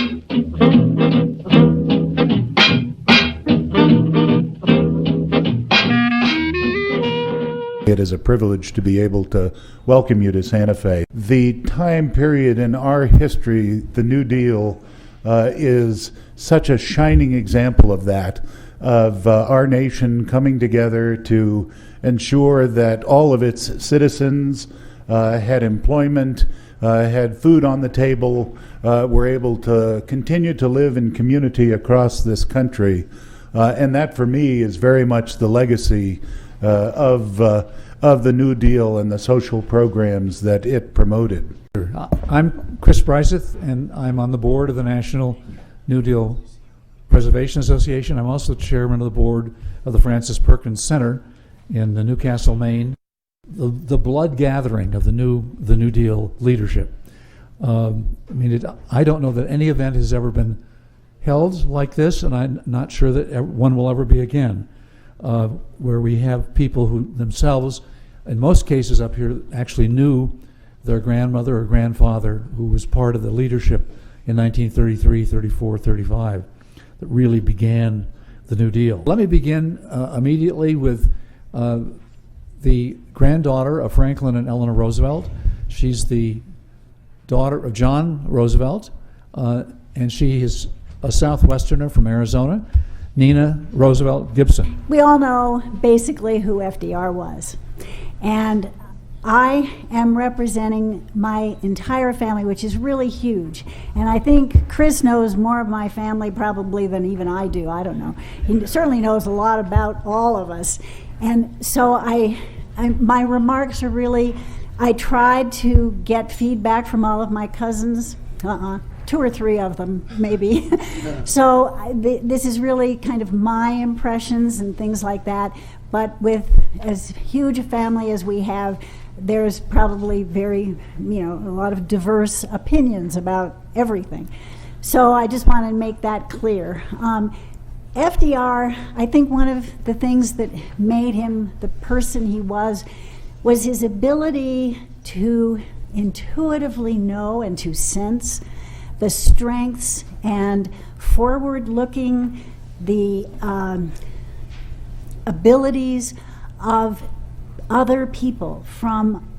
It is a privilege to be able to welcome you to Santa Fe. The time period in our history, the New Deal, is such a shining example of that, of our nation coming together to ensure that all of its citizens had employment, had food on the table, were able to continue to live in community across this country. And that, for me, is very much the legacy of the New Deal and the social programs that it promoted. I'm Chris Breiseth, and I'm on the board of the National New Deal Preservation Association. I'm also chairman of the board of the Francis Perkins Center in Newcastle, Maine. The blood gathering of the New Deal leadership. I don't know that any event has ever been held like this, and I'm not sure that one will ever be again, where we have people who themselves, in most cases up here, actually knew their grandmother or grandfather who was part of the leadership in 1933, 34, 35 that really began the New Deal. Let me begin immediately with the granddaughter of Franklin and Eleanor Roosevelt. She's the daughter of John Roosevelt, and she is a Southwesterner from Arizona, Nina Roosevelt Gibson. We all know basically who FDR was. And I am representing my entire family, which is really huge. And I think Chris knows more of my family probably than even I do. I don't know. He certainly knows a lot about all of us. And so my remarks are really, I tried to get feedback from all of my cousins. Two or three of them, maybe. So this is really kind of my impressions and things like that. But with as huge a family as we have, there's probably a lot of diverse opinions about everything. So I just want to make that clear. FDR, I think one of the things that made him the person he was his ability to intuitively know and to sense the strengths and forward-looking, the abilities of other people from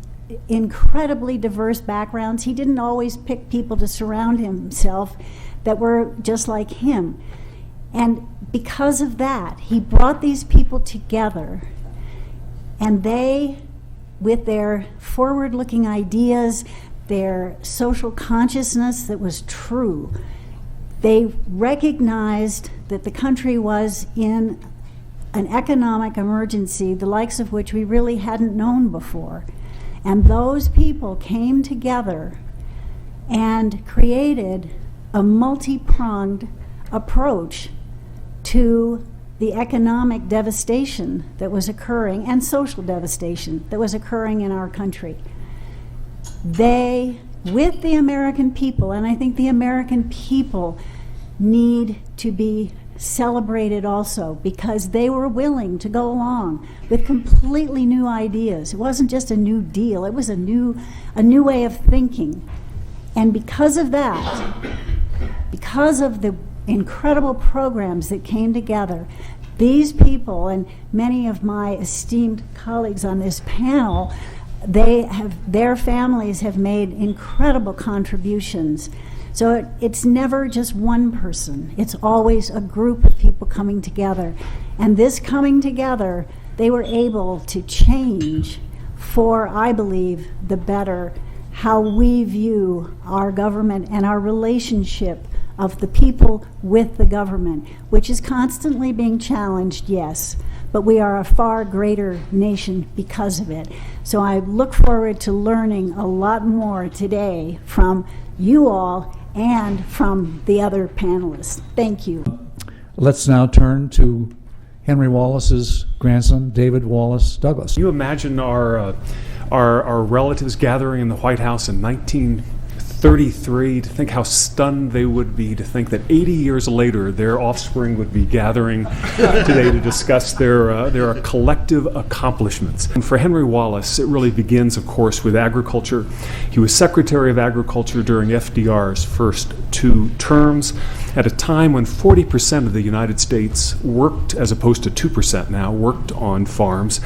incredibly diverse backgrounds. He didn't always pick people to surround himself that were just like him. And because of that, he brought these people together, and they, with their forward-looking ideas, their social consciousness that was true, they recognized that the country was in an economic emergency, the likes of which we really hadn't known before. And those people came together and created a multi-pronged approach to the economic devastation that was occurring and social devastation that was occurring in our country. They, with the American people, and I think the American people need to be celebrated also, because they were willing to go along with completely new ideas. It wasn't just a new deal, it was a new way of thinking. And because of that, because of the incredible programs that came together, these people and many of my esteemed colleagues on this panel, their families have made incredible contributions. So it's never just one person. It's always a group of people coming together. And this coming together, they were able to change for, I believe, the better, how we view our government and our relationship of the people with the government, which is constantly being challenged, yes, but we are a far greater nation because of it. So I look forward to learning a lot more today from you all and from the other panelists. Thank you. Let's now turn to Henry Wallace's grandson, David Wallace Douglas. You imagine our relatives gathering in the White House in 1930 33, to think how stunned they would be to think that 80 years later their offspring would be gathering today to discuss their collective accomplishments. And for Henry Wallace, it really begins, of course, with agriculture. He was Secretary of Agriculture during FDR's first 2 terms, at a time when 40% of the United States worked, as opposed to 2% now, worked on farms.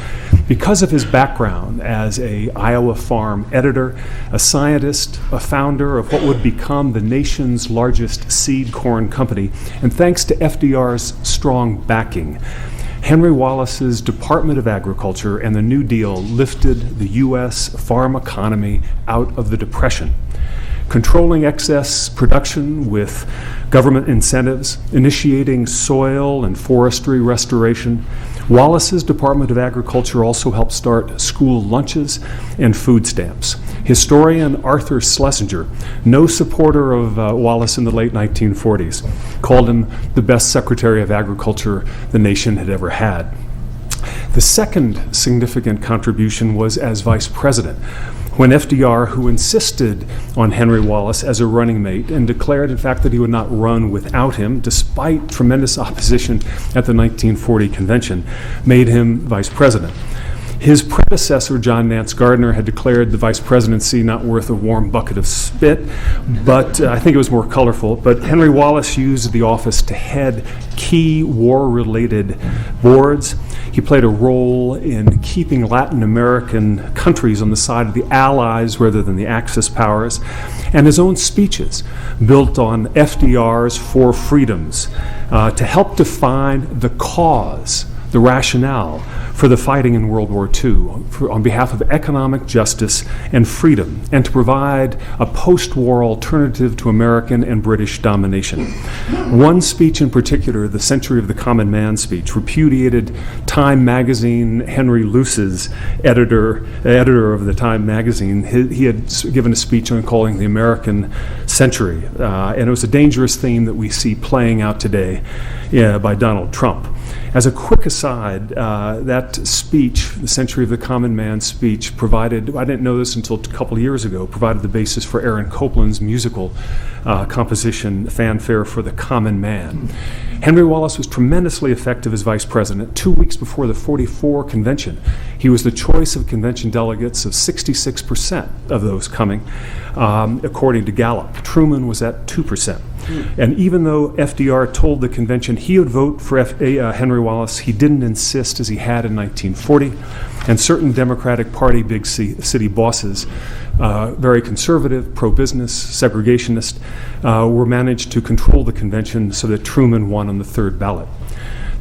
Because of his background as a Iowa farm editor, a scientist, a founder of what would become the nation's largest seed corn company, and thanks to FDR's strong backing, Henry Wallace's Department of Agriculture and the New Deal lifted the U.S. farm economy out of the Depression. Controlling excess production with government incentives, initiating soil and forestry restoration. Wallace's Department of Agriculture also helped start school lunches and food stamps. Historian Arthur Schlesinger, no supporter of Wallace in the late 1940s, called him the best Secretary of Agriculture the nation had ever had. The second significant contribution was as Vice President, when FDR, who insisted on Henry Wallace as a running mate and declared, in fact, that he would not run without him, despite tremendous opposition at the 1940 convention, made him vice president. His predecessor, John Nance Gardner, had declared the vice presidency not worth a warm bucket of spit, but I think it was more colorful. But Henry Wallace used the office to head key war-related boards. He played a role in keeping Latin American countries on the side of the Allies rather than the Axis powers. And his own speeches built on FDR's 4 freedoms to help define the cause, the rationale for the fighting in World War II on behalf of economic justice and freedom, and to provide a post-war alternative to American and British domination. One speech in particular, the Century of the Common Man speech, repudiated Time magazine, Henry Luce's editor of the Time magazine. He had given a speech on calling the American century, and it was a dangerous theme that we see playing out today by Donald Trump. As a quick aside, that speech, the Century of the Common Man speech, provided, I didn't know this until a couple of years ago, provided the basis for Aaron Copland's musical composition, Fanfare for the Common Man. Henry Wallace was tremendously effective as vice president. 2 weeks before the 44 convention, he was the choice of convention delegates of 66% of those coming, according to Gallup. Truman was at 2%. And even though FDR told the convention he would vote for Henry Wallace, he didn't insist as he had in 1940. And certain Democratic Party big city bosses, very conservative, pro-business, segregationist, were managed to control the convention so that Truman won on the 3rd ballot.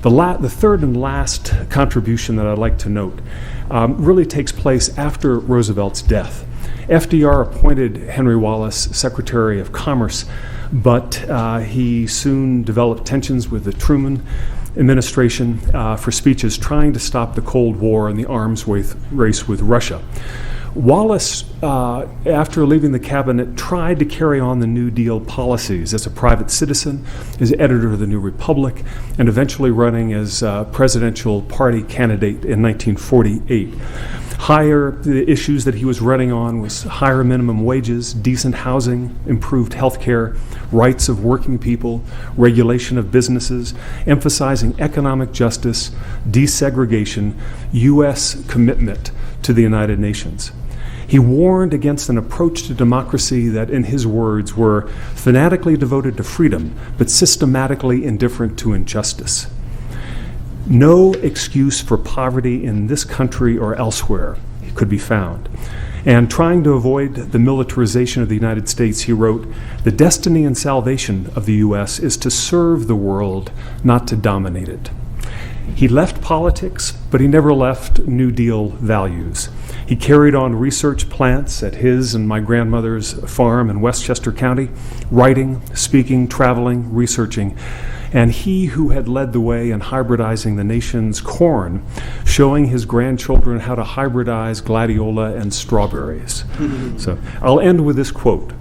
The third and last contribution that I'd like to note really takes place after Roosevelt's death. FDR appointed Henry Wallace Secretary of Commerce, but he soon developed tensions with the Truman administration for speeches trying to stop the Cold War and the arms race with Russia. Wallace, after leaving the cabinet, tried to carry on the New Deal policies as a private citizen, as editor of the New Republic, and eventually running as presidential party candidate in 1948. The issues that he was running on was higher minimum wages, decent housing, improved health care, rights of working people, regulation of businesses, emphasizing economic justice, desegregation, U.S. commitment to the United Nations. He warned against an approach to democracy that, in his words, were fanatically devoted to freedom, but systematically indifferent to injustice. No excuse for poverty in this country or elsewhere could be found. And trying to avoid the militarization of the United States, he wrote, "The destiny and salvation of the U.S. is to serve the world, not to dominate it." He left politics, but he never left New Deal values. He carried on research plants at his and my grandmother's farm in Westchester County, writing, speaking, traveling, researching. And he who had led the way in hybridizing the nation's corn, showing his grandchildren how to hybridize gladiola and strawberries. So I'll end with this quote.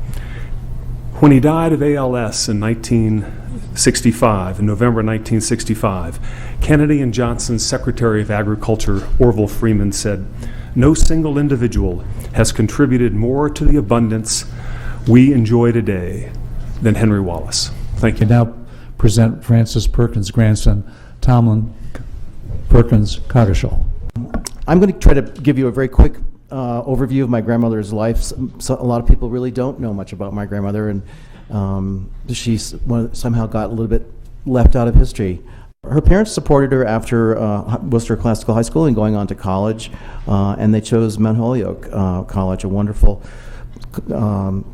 When he died of ALS in November 1965, Kennedy and Johnson's Secretary of Agriculture, Orville Freeman, said, "No single individual has contributed more to the abundance, we enjoy today than Henry Wallace. Thank I you. now present Francis Perkins' grandson, Tomlin Perkins Coggeshall. I'm going to try to give you a very quick overview of my grandmother's life. So a lot of people really don't know much about my grandmother, and she somehow got a little bit left out of history. Her parents supported her after Worcester Classical High School and going on to college, and they chose Mount Holyoke College, a wonderful,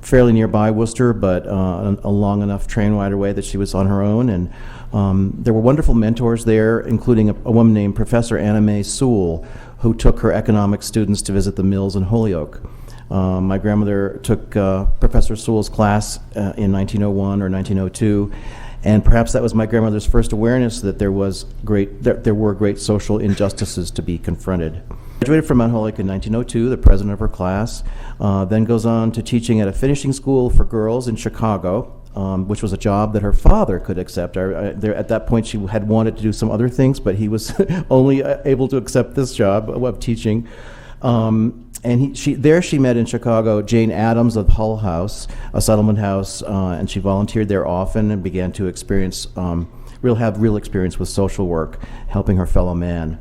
fairly nearby Worcester, but a long enough train ride away that she was on her own. And there were wonderful mentors there, including a woman named Professor Anna Mae Sewell, who took her economics students to visit the mills in Holyoke. My grandmother took Professor Sewell's class in 1901 or 1902, and perhaps that was my grandmother's first awareness that there were great social injustices to be confronted. Graduated from Mount Holyoke in 1902, the president of her class, then goes on to teaching at a finishing school for girls in Chicago, which was a job that her father could accept. At that point, she had wanted to do some other things, but he was only able to accept this job of teaching. And she met in Chicago Jane Addams of Hull House, a settlement house, and she volunteered there often and began to have real experience with social work, helping her fellow man.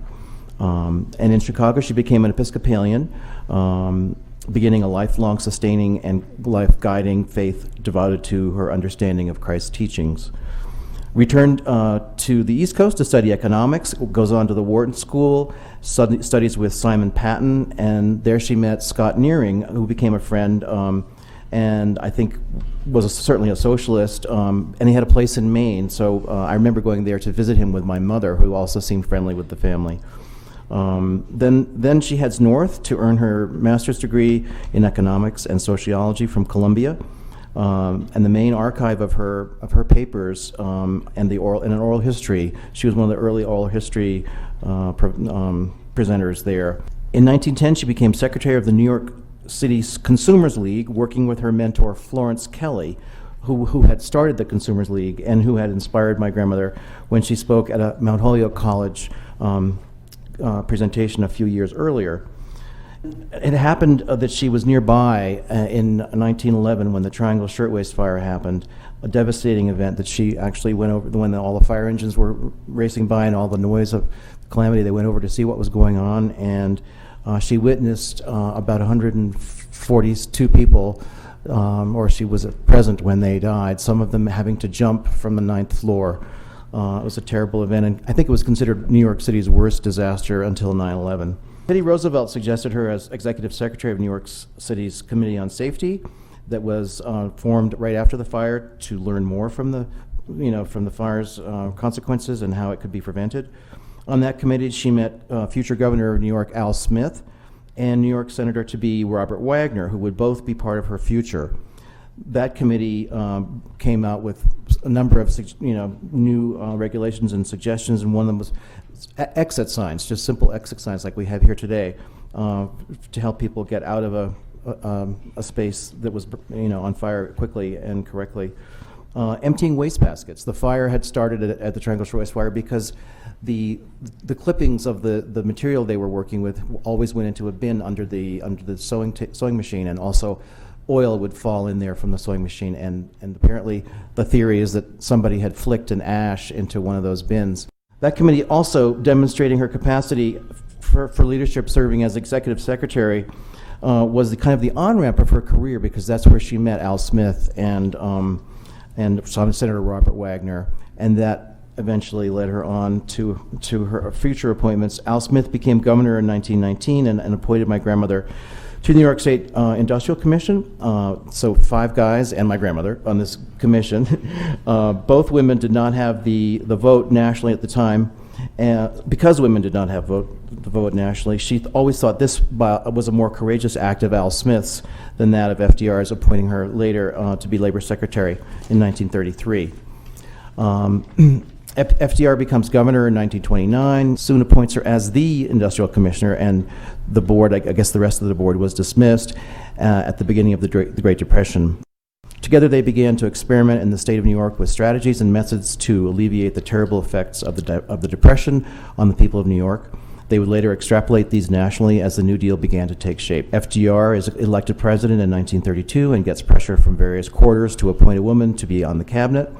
And in Chicago, she became an Episcopalian, beginning a lifelong sustaining and life-guiding faith devoted to her understanding of Christ's teachings. Returned to the East Coast to study economics, goes on to the Wharton School, studies with Simon Patton, and there she met Scott Nearing, who became a friend, and I think was certainly a socialist, and he had a place in Maine, so I remember going there to visit him with my mother, who also seemed friendly with the family. Then she heads north to earn her master's degree in economics and sociology from Columbia. And the main archive of her papers and an oral history. She was one of the early oral history presenters there. In 1910, she became secretary of the New York City's Consumers League, working with her mentor Florence Kelley, who had started the Consumers League and who had inspired my grandmother when she spoke at a Mount Holyoke College presentation a few years earlier. It happened that she was nearby in 1911 when the Triangle Shirtwaist Fire happened, a devastating event that she actually went over when all the fire engines were racing by and all the noise of calamity. They went over to see what was going on, and she witnessed about 142 people, or she was present when they died, some of them having to jump from the 9th floor. It was a terrible event, and I think it was considered New York City's worst disaster until 9/11. Teddy Roosevelt suggested her as executive secretary of New York City's Committee on Safety, that was formed right after the fire to learn more from the fire's consequences and how it could be prevented. On that committee, she met future governor of New York, Al Smith, and New York Senator-to-be Robert Wagner, who would both be part of her future. That committee came out with a number of new regulations and suggestions, and one of them was exit signs, just simple exit signs like we have here today, to help people get out of a space that was on fire quickly and correctly. Emptying wastebaskets. The fire had started at the Triangle Shirtwaist Fire because the clippings of the material they were working with always went into a bin under the sewing machine, and also oil would fall in there from the sewing machine, and apparently the theory is that somebody had flicked an ash into one of those bins. That committee also, demonstrating her capacity for leadership, serving as executive secretary, was the on-ramp of her career, because that's where she met Al Smith and Senator Robert Wagner, and that eventually led her on to her future appointments. Al Smith became governor in 1919 and appointed my grandmother to the New York State Industrial Commission. So 5 guys and my grandmother on this commission. Both women did not have the vote nationally at the time. Because women did not have the vote nationally, she always thought this was a more courageous act of Al Smith's than that of FDR's, appointing her later to be Labor Secretary in 1933. FDR becomes governor in 1929, soon appoints her as the industrial commissioner, and the board, I guess the rest of the board, was dismissed at the beginning of the Great Depression. Together they began to experiment in the state of New York with strategies and methods to alleviate the terrible effects of the Depression on the people of New York. They would later extrapolate these nationally as the New Deal began to take shape. FDR is elected president in 1932 and gets pressure from various quarters to appoint a woman to be on the cabinet.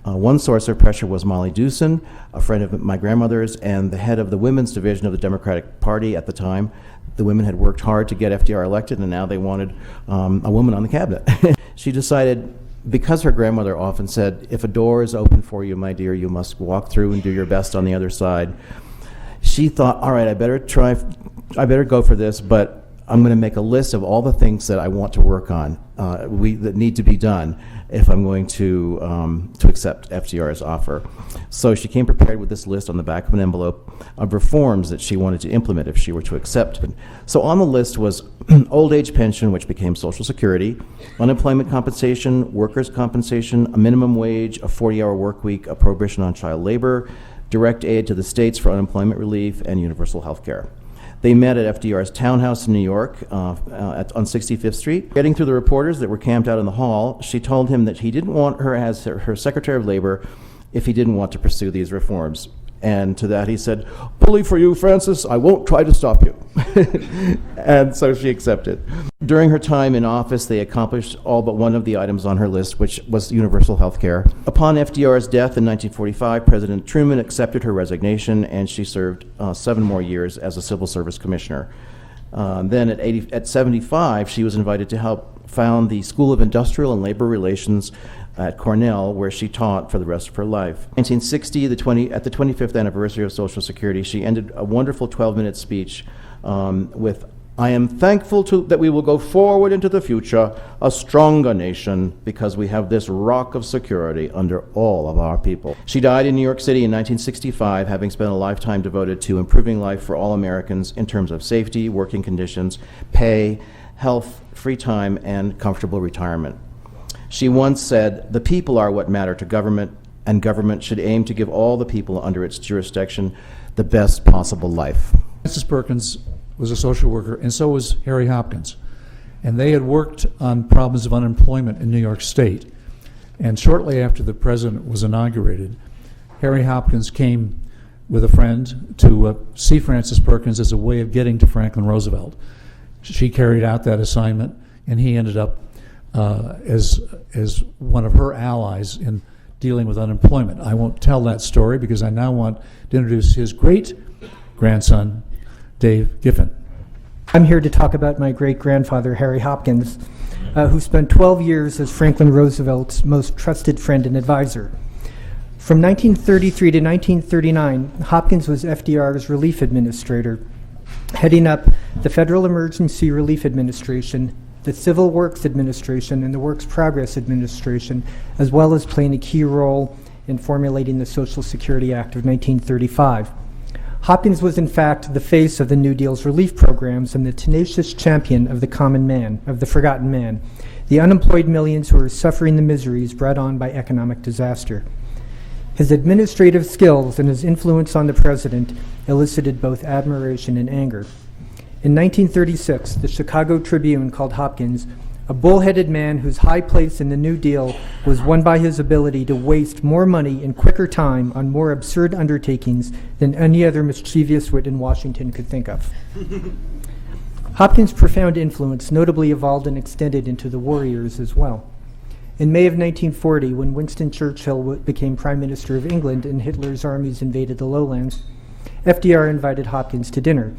One source of pressure was Molly Dewson, a friend of my grandmother's and the head of the women's division of the Democratic Party at the time. The women had worked hard to get FDR elected, and now they wanted a woman on the cabinet. She decided, because her grandmother often said, if a door is open for you, my dear, you must walk through and do your best on the other side. She thought, all right, I better go for this, but I'm going to make a list of all the things that I want to work on, that need to be done if I'm going to accept FDR's offer. So she came prepared with this list on the back of an envelope of reforms that she wanted to implement if she were to accept. So on the list was old age pension, which became Social Security, unemployment compensation, workers' compensation, a minimum wage, a 40-hour work week, a prohibition on child labor, direct aid to the states for unemployment relief, and universal health care. They met at FDR's townhouse in New York on 65th Street. Getting through the reporters that were camped out in the hall, she told him that he didn't want her as her Secretary of Labor if he didn't want to pursue these reforms. And to that he said, "Bully for you, Francis, I won't try to stop you." And so she accepted. During her time in office, they accomplished all but one of the items on her list, which was universal health care. Upon FDR's death in 1945, President Truman accepted her resignation, and she served 7 more years as a civil service commissioner. Then at 75, she was invited to help found the School of Industrial and Labor Relations at Cornell, where she taught for the rest of her life. In 1960, at the 25th anniversary of Social Security, she ended a wonderful 12-minute speech with, "I am thankful that we will go forward into the future a stronger nation because we have this rock of security under all of our people." She died in New York City in 1965, having spent a lifetime devoted to improving life for all Americans in terms of safety, working conditions, pay, health, free time, and comfortable retirement. She once said, "The people are what matter to government, and government should aim to give all the people under its jurisdiction the best possible life." Frances Perkins was a social worker, and so was Harry Hopkins. And they had worked on problems of unemployment in New York State. And shortly after the president was inaugurated, Harry Hopkins came with a friend to see Frances Perkins as a way of getting to Franklin Roosevelt. She carried out that assignment, and he ended up as one of her allies in dealing with unemployment. I won't tell that story because I now want to introduce his great-grandson, Dave Giffen. I'm here to talk about my great-grandfather, Harry Hopkins, who spent 12 years as Franklin Roosevelt's most trusted friend and advisor. From 1933 to 1939, Hopkins was FDR's relief administrator, heading up the Federal Emergency Relief Administration, the Civil Works Administration, and the Works Progress Administration, as well as playing a key role in formulating the Social Security Act of 1935. Hopkins was, in fact, the face of the New Deal's relief programs and the tenacious champion of the common man, of the forgotten man, the unemployed millions who are suffering the miseries brought on by economic disaster. His administrative skills and his influence on the president elicited both admiration and anger. In 1936, the Chicago Tribune called Hopkins a bullheaded man whose high place in the New Deal was won by his ability to waste more money in quicker time on more absurd undertakings than any other mischievous wit in Washington could think of. Hopkins' profound influence notably evolved and extended into the war years as well. In May of 1940, when Winston Churchill became Prime Minister of England and Hitler's armies invaded the lowlands, FDR invited Hopkins to dinner.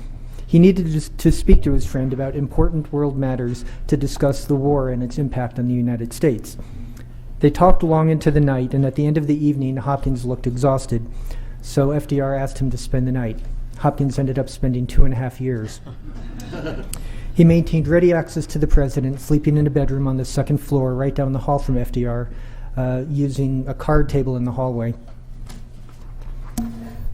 He needed to speak to his friend about important world matters to discuss the war and its impact on the United States. They talked long into the night, and at the end of the evening, Hopkins looked exhausted, so FDR asked him to spend the night. Hopkins ended up spending 2.5 years. He maintained ready access to the president, sleeping in a bedroom on the second floor right down the hall from FDR, using a card table in the hallway.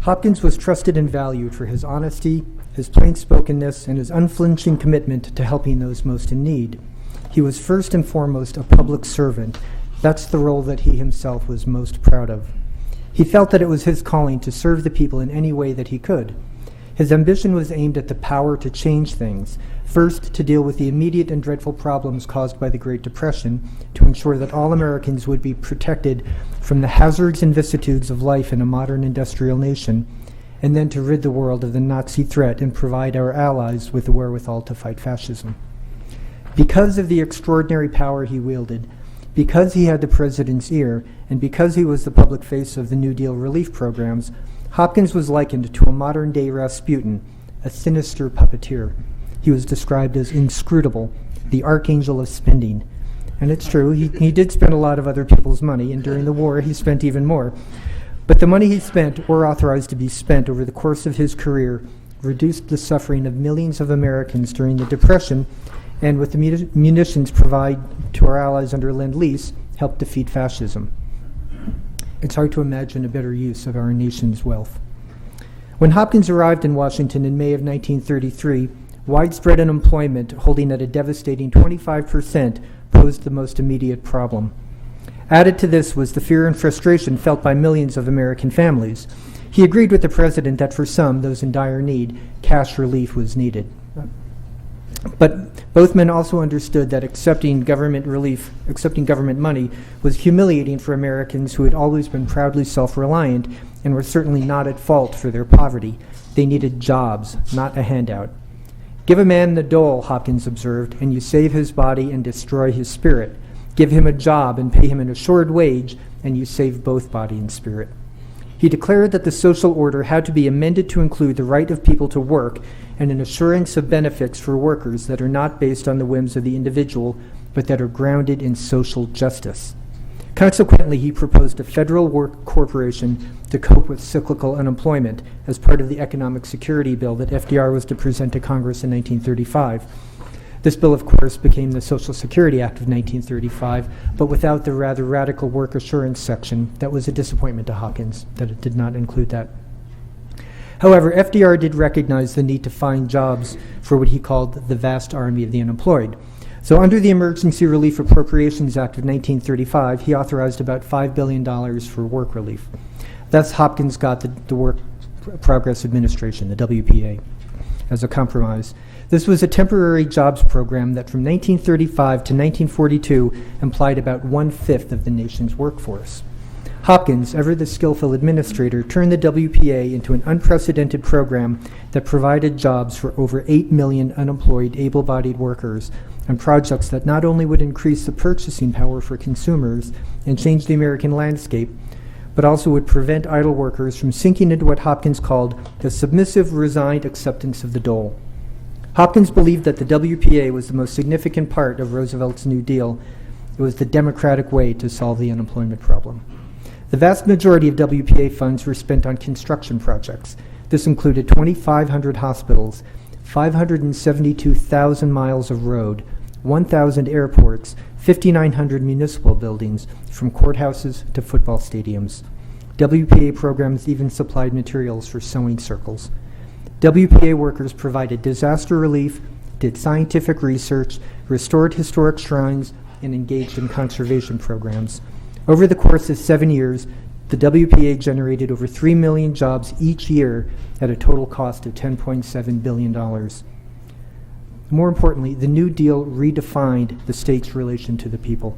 Hopkins was trusted and valued for his honesty, his plain-spokenness, and his unflinching commitment to helping those most in need. He was first and foremost a public servant. That's the role that he himself was most proud of. He felt that it was his calling to serve the people in any way that he could. His ambition was aimed at the power to change things, first to deal with the immediate and dreadful problems caused by the Great Depression, to ensure that all Americans would be protected from the hazards and vicissitudes of life in a modern industrial nation, and then to rid the world of the Nazi threat and provide our allies with the wherewithal to fight fascism. Because of the extraordinary power he wielded, because he had the president's ear, and because he was the public face of the New Deal relief programs, Hopkins was likened to a modern-day Rasputin, a sinister puppeteer. He was described as inscrutable, the archangel of spending. And it's true, he did spend a lot of other people's money, and during the war he spent even more. But the money he spent, or authorized to be spent over the course of his career, reduced the suffering of millions of Americans during the Depression, and with the munitions provided to our allies under Lend-Lease, helped defeat fascism. It's hard to imagine a better use of our nation's wealth. When Hopkins arrived in Washington in May of 1933, widespread unemployment, holding at a devastating 25%, posed the most immediate problem. Added to this was the fear and frustration felt by millions of American families. He agreed with the president that for some, those in dire need, cash relief was needed. But both men also understood that accepting government money, was humiliating for Americans who had always been proudly self-reliant and were certainly not at fault for their poverty. They needed jobs, not a handout. Give a man the dole, Hopkins observed, and you save his body and destroy his spirit. Give him a job and pay him an assured wage, and you save both body and spirit. He declared that the social order had to be amended to include the right of people to work and an assurance of benefits for workers that are not based on the whims of the individual, but that are grounded in social justice. Consequently, he proposed a federal work corporation to cope with cyclical unemployment as part of the economic security bill that FDR was to present to Congress in 1935. This bill, of course, became the Social Security Act of 1935, but without the rather radical work assurance section. That was a disappointment to Hopkins, that it did not include that. However, FDR did recognize the need to find jobs for what he called the vast army of the unemployed. So under the Emergency Relief Appropriations Act of 1935, he authorized about $5 billion for work relief. Thus, Hopkins got the Work Progress Administration, the WPA, as a compromise. This was a temporary jobs program that from 1935 to 1942 implied about 1/5 of the nation's workforce. Hopkins, ever the skillful administrator, turned the WPA into an unprecedented program that provided jobs for over 8 million unemployed, able-bodied workers on projects that not only would increase the purchasing power for consumers and change the American landscape, but also would prevent idle workers from sinking into what Hopkins called the submissive, resigned acceptance of the dole. Hopkins believed that the WPA was the most significant part of Roosevelt's New Deal. It was the democratic way to solve the unemployment problem. The vast majority of WPA funds were spent on construction projects. This included 2,500 hospitals, 572,000 miles of road, 1,000 airports, 5,900 municipal buildings, from courthouses to football stadiums. WPA programs even supplied materials for sewing circles. WPA workers provided disaster relief, did scientific research, restored historic shrines, and engaged in conservation programs. Over the course of 7 years, the WPA generated over 3 million jobs each year at a total cost of $10.7 billion. More importantly, the New Deal redefined the state's relation to the people.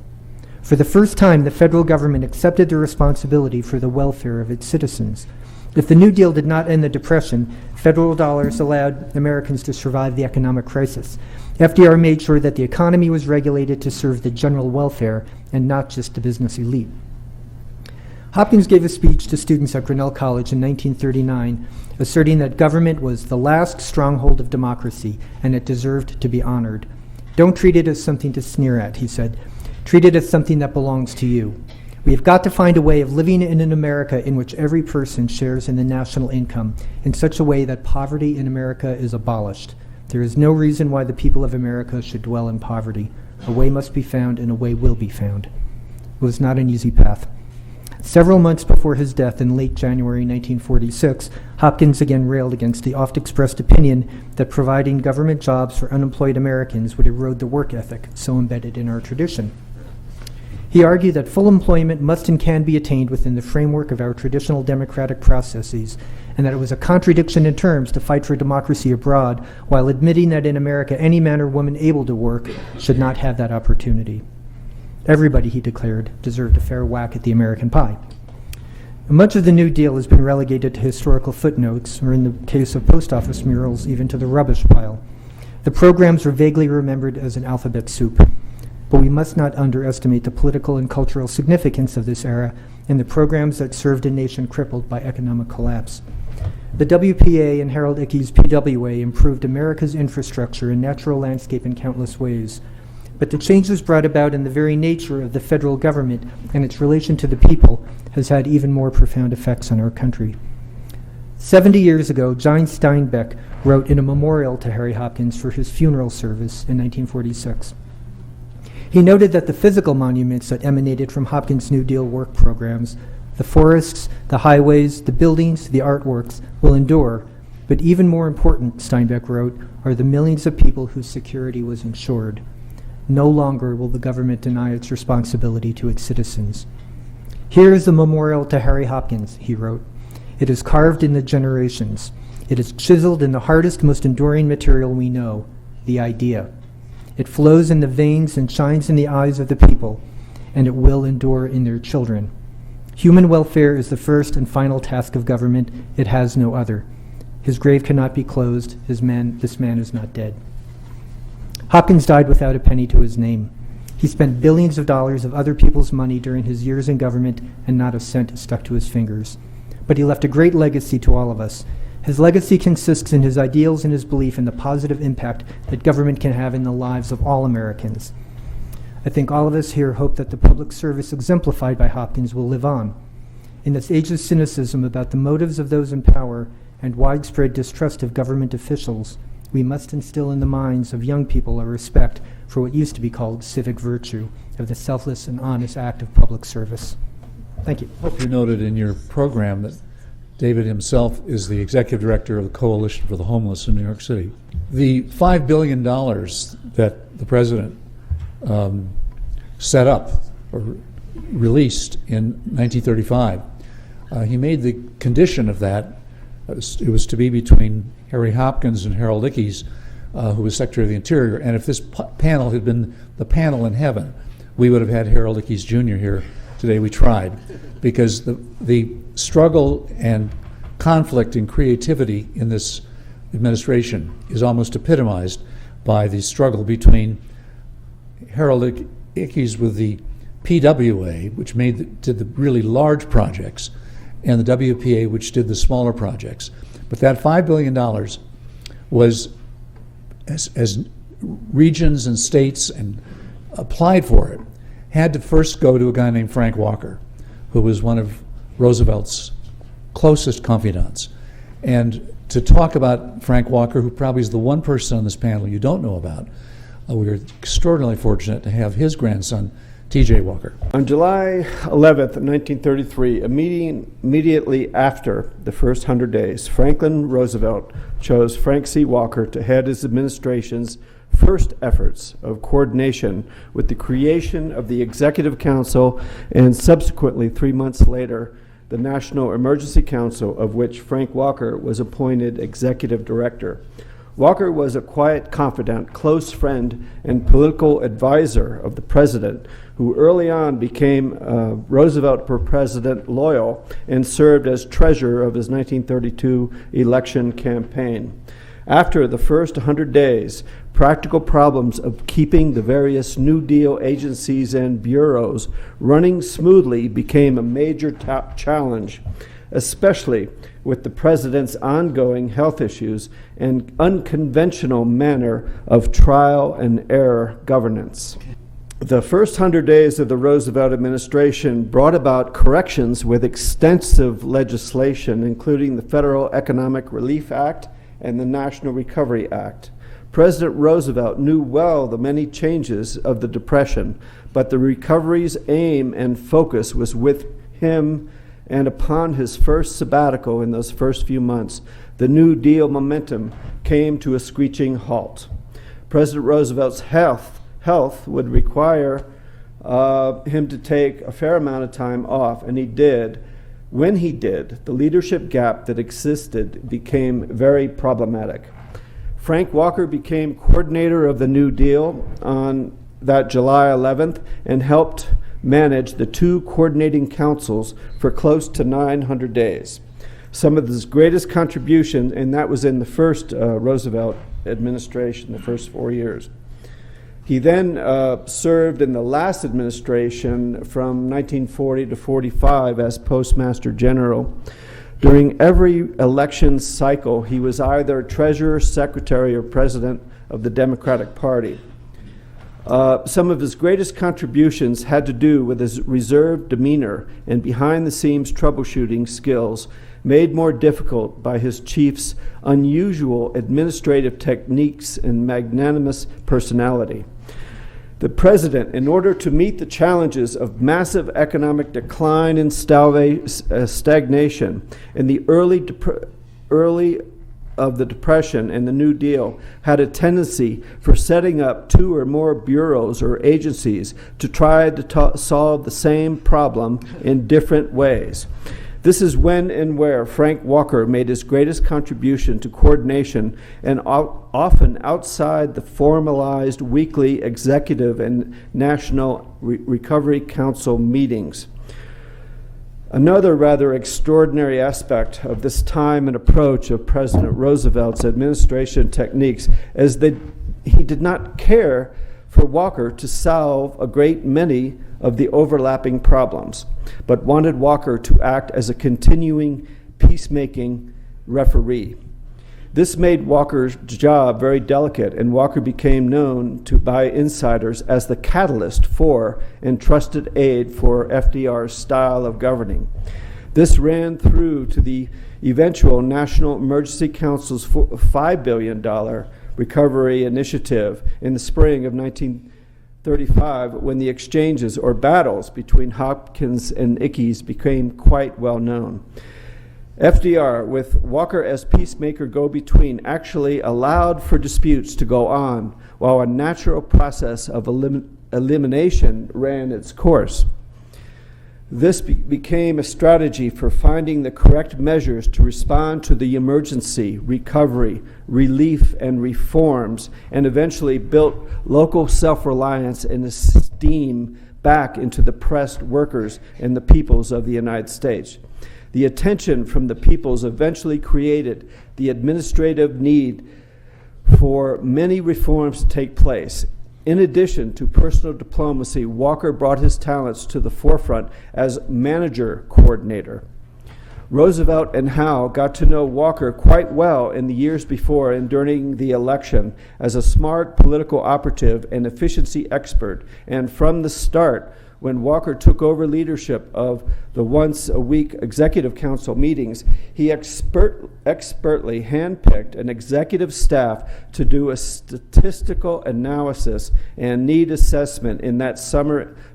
For the first time, the federal government accepted the responsibility for the welfare of its citizens. If the New Deal did not end the Depression, federal dollars allowed Americans to survive the economic crisis. FDR made sure that the economy was regulated to serve the general welfare and not just the business elite. Hopkins gave a speech to students at Grinnell College in 1939, asserting that government was the last stronghold of democracy and it deserved to be honored. Don't treat it as something to sneer at, he said. Treat it as something that belongs to you. We have got to find a way of living in an America in which every person shares in the national income in such a way that poverty in America is abolished. There is no reason why the people of America should dwell in poverty. A way must be found, and a way will be found. It was not an easy path. Several months before his death in late January 1946, Hopkins again railed against the oft-expressed opinion that providing government jobs for unemployed Americans would erode the work ethic so embedded in our tradition. He argued that full employment must and can be attained within the framework of our traditional democratic processes, and that it was a contradiction in terms to fight for democracy abroad while admitting that in America any man or woman able to work should not have that opportunity. Everybody, he declared, deserved a fair whack at the American pie. Much of the New Deal has been relegated to historical footnotes, or in the case of post office murals, even to the rubbish pile. The programs are vaguely remembered as an alphabet soup, but we must not underestimate the political and cultural significance of this era and the programs that served a nation crippled by economic collapse. The WPA and Harold Ickes' PWA improved America's infrastructure and natural landscape in countless ways, but the changes brought about in the very nature of the federal government and its relation to the people has had even more profound effects on our country. 70 years ago, John Steinbeck wrote in a memorial to Harry Hopkins for his funeral service in 1946. He noted that the physical monuments that emanated from Hopkins' New Deal work programs, the forests, the highways, the buildings, the artworks, will endure, but even more important, Steinbeck wrote, are the millions of people whose security was ensured. No longer will the government deny its responsibility to its citizens. Here is the memorial to Harry Hopkins, he wrote. It is carved in the generations. It is chiseled in the hardest, most enduring material we know, the idea. It flows in the veins and shines in the eyes of the people, and it will endure in their children. Human welfare is the first and final task of government. It has no other. His grave cannot be closed. This man is not dead. Hopkins died without a penny to his name. He spent billions of dollars of other people's money during his years in government, and not a cent stuck to his fingers. But he left a great legacy to all of us. His legacy consists in his ideals and his belief in the positive impact that government can have in the lives of all Americans. I think all of us here hope that the public service exemplified by Hopkins will live on. In this age of cynicism about the motives of those in power and widespread distrust of government officials, we must instill in the minds of young people a respect for what used to be called civic virtue, of the selfless and honest act of public service. Thank you. I hope you noted in your program that David himself is the executive director of the Coalition for the Homeless in New York City. The $5 billion that the president set up or released in 1935, he made the condition of that, it was to be between Harry Hopkins and Harold Ickes, who was Secretary of the Interior, and if this panel had been the panel in heaven, we would have had Harold Ickes Jr. here today. We tried, because the struggle and conflict and creativity in this administration is almost epitomized by the struggle between Harold Ickes with the PWA, which did the really large projects, and the WPA, which did the smaller projects. But that $5 billion was, as regions and states and applied for it, had to first go to a guy named Frank Walker, who was one of Roosevelt's closest confidants. And to talk about Frank Walker, who probably is the one person on this panel you don't know about, we are extraordinarily fortunate to have his grandson, T.J. Walker. On July 11th, 1933, immediately after the first 100 days, Franklin Roosevelt chose Frank C. Walker to head his administration's first efforts of coordination with the creation of the Executive Council, and subsequently, 3 months later, the National Emergency Council, of which Frank Walker was appointed executive director. Walker was a quiet confidant, close friend, and political advisor of the president, who early on became Roosevelt for President loyal and served as treasurer of his 1932 election campaign. After the first 100 days, practical problems of keeping the various New Deal agencies and bureaus running smoothly became a major challenge, especially with the president's ongoing health issues and unconventional manner of trial and error governance. The first 100 days of the Roosevelt administration brought about corrections with extensive legislation, including the Federal Economic Relief Act and the National Recovery Act. President Roosevelt knew well the many changes of the Depression, but the recovery's aim and focus was with him, and upon his first sabbatical in those first few months, the New Deal momentum came to a screeching halt. President Roosevelt's health would require him to take a fair amount of time off, and he did. When he did, the leadership gap that existed became very problematic. Frank Walker became coordinator of the New Deal on that July 11th and helped managed the two coordinating councils for close to 900 days. Some of his greatest contributions, and that was in the first Roosevelt administration, the first 4 years. He then served in the last administration from 1940 to 45 as Postmaster General. During every election cycle, he was either treasurer, secretary, or president of the Democratic Party. Some of his greatest contributions had to do with his reserved demeanor and behind-the-scenes troubleshooting skills, made more difficult by his chief's unusual administrative techniques and magnanimous personality. The president, in order to meet the challenges of massive economic decline and stagnation in the early of the Depression and the New Deal, had a tendency for setting up two or more bureaus or agencies to try to solve the same problem in different ways. This is when and where Frank Walker made his greatest contribution to coordination, and often outside the formalized weekly executive and National Recovery Council meetings. Another rather extraordinary aspect of this time and approach of President Roosevelt's administration techniques is that he did not care for Walker to solve a great many of the overlapping problems, but wanted Walker to act as a continuing peacemaking referee. This made Walker's job very delicate, and Walker became known by insiders as the catalyst for and trusted aid for FDR's style of governing. This ran through to the eventual National Emergency Council's $5 billion recovery initiative in the spring of 1935, when the exchanges or battles between Hopkins and Ickes became quite well known. FDR, with Walker as peacemaker go-between, actually allowed for disputes to go on while a natural process of elimination ran its course. This became a strategy for finding the correct measures to respond to the emergency, recovery, relief, and reforms, and eventually built local self-reliance and esteem back into the pressed workers and the peoples of the United States. The attention from the peoples eventually created the administrative need for many reforms to take place. In addition to personal diplomacy, Walker brought his talents to the forefront as manager coordinator. Roosevelt and Howe got to know Walker quite well in the years before and during the election as a smart political operative and efficiency expert, and from the start, when Walker took over leadership of the once-a-week Executive Council meetings, he expertly handpicked an executive staff to do a statistical analysis and need assessment in that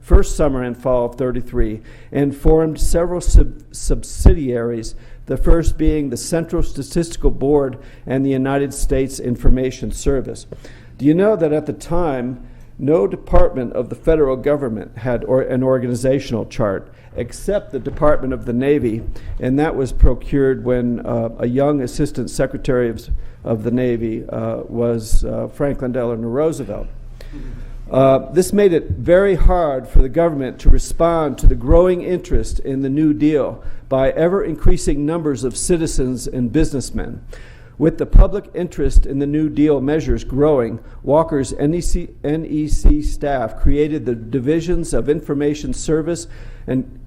first summer and fall of '33, and formed several subsidiaries, the first being the Central Statistical Board and the United States Information Service. Do you know that at the time, no department of the federal government had an organizational chart except the Department of the Navy, and that was procured when a young Assistant Secretary of the Navy was Franklin Delano Roosevelt. This made it very hard for the government to respond to the growing interest in the New Deal by ever-increasing numbers of citizens and businessmen. With the public interest in the New Deal measures growing, Walker's NEC staff created the divisions of information service and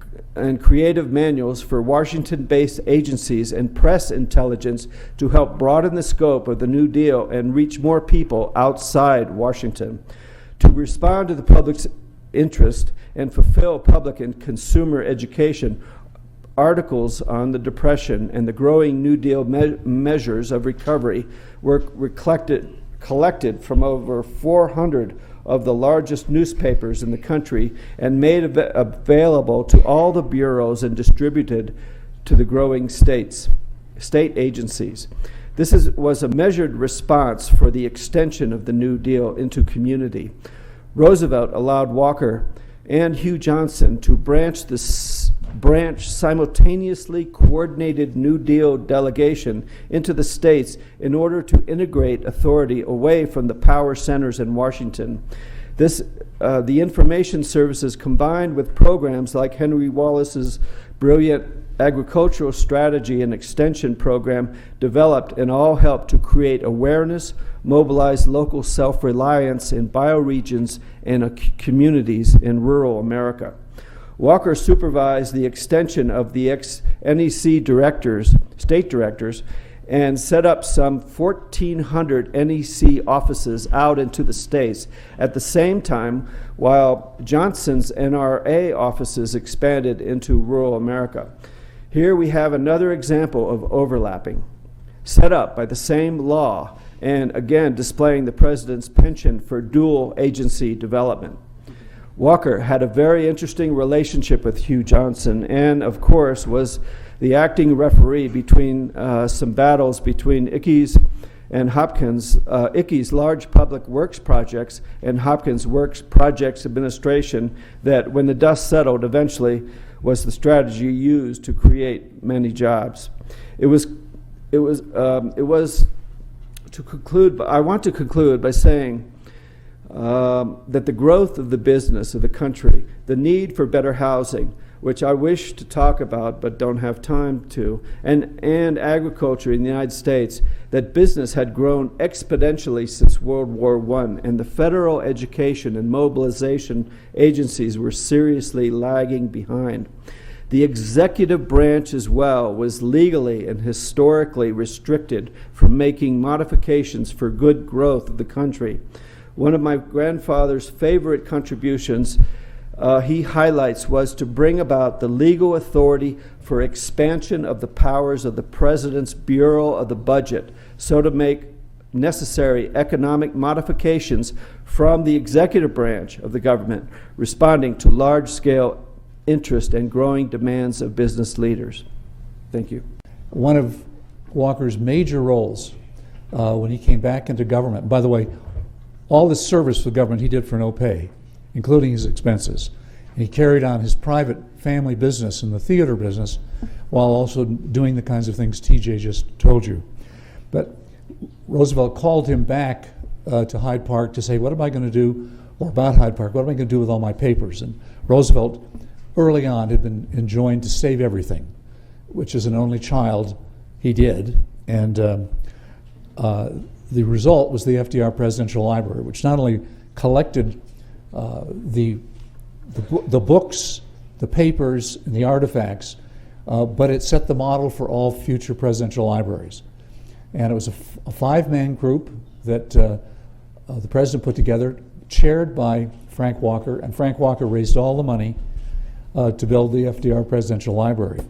creative manuals for Washington-based agencies and press intelligence to help broaden the scope of the New Deal and reach more people outside Washington. To respond to the public's interest and fulfill public and consumer education, articles on the Depression and the growing New Deal measures of recovery were collected from over 400 of the largest newspapers in the country and made available to all the bureaus and distributed to the growing state agencies. This was a measured response for the extension of the New Deal into community. Roosevelt allowed Walker and Hugh Johnson to branch simultaneously coordinated New Deal delegation into the states in order to integrate authority away from the power centers in Washington. The information services combined with programs like Henry Wallace's brilliant agricultural strategy and extension program developed and all helped to create awareness, mobilize local self-reliance in bioregions and communities in rural America. Walker supervised the extension of the NEC directors, state directors, and set up some 1,400 NEC offices out into the states. At the same time, while Johnson's NRA offices expanded into rural America. Here we have another example of overlapping, set up by the same law, and again displaying the president's penchant for dual agency development. Walker had a very interesting relationship with Hugh Johnson, and of course was the acting referee between some battles between Ickes and Hopkins, Ickes' large public works projects and Hopkins' Works Projects Administration, that when the dust settled eventually was the strategy used to create many jobs. It was to conclude. I want to conclude by saying that the growth of the business of the country, the need for better housing, which I wish to talk about but don't have time to, and agriculture in the United States, that business had grown exponentially since World War I, and the federal education and mobilization agencies were seriously lagging behind. The executive branch as well was legally and historically restricted from making modifications for good growth of the country. One of my grandfather's favorite contributions he highlights was to bring about the legal authority for expansion of the powers of the President's Bureau of the Budget, so to make necessary economic modifications from the executive branch of the government, responding to large-scale interest and growing demands of business leaders. Thank you. One of Walker's major roles when he came back into government, by the way, all this service for the government he did for no pay, including his expenses. And he carried on his private family business and the theater business while also doing the kinds of things TJ just told you. But Roosevelt called him back to Hyde Park to say, what am I going to do, or about Hyde Park, what am I going to do with all my papers? And Roosevelt early on had been enjoined to save everything, which as an only child he did. And the result was the FDR Presidential Library, which not only collected the books, the papers, and the artifacts, but it set the model for all future presidential libraries. And it was a five-man group that the president put together, chaired by Frank Walker, and Frank Walker raised all the money to build the FDR Presidential Library.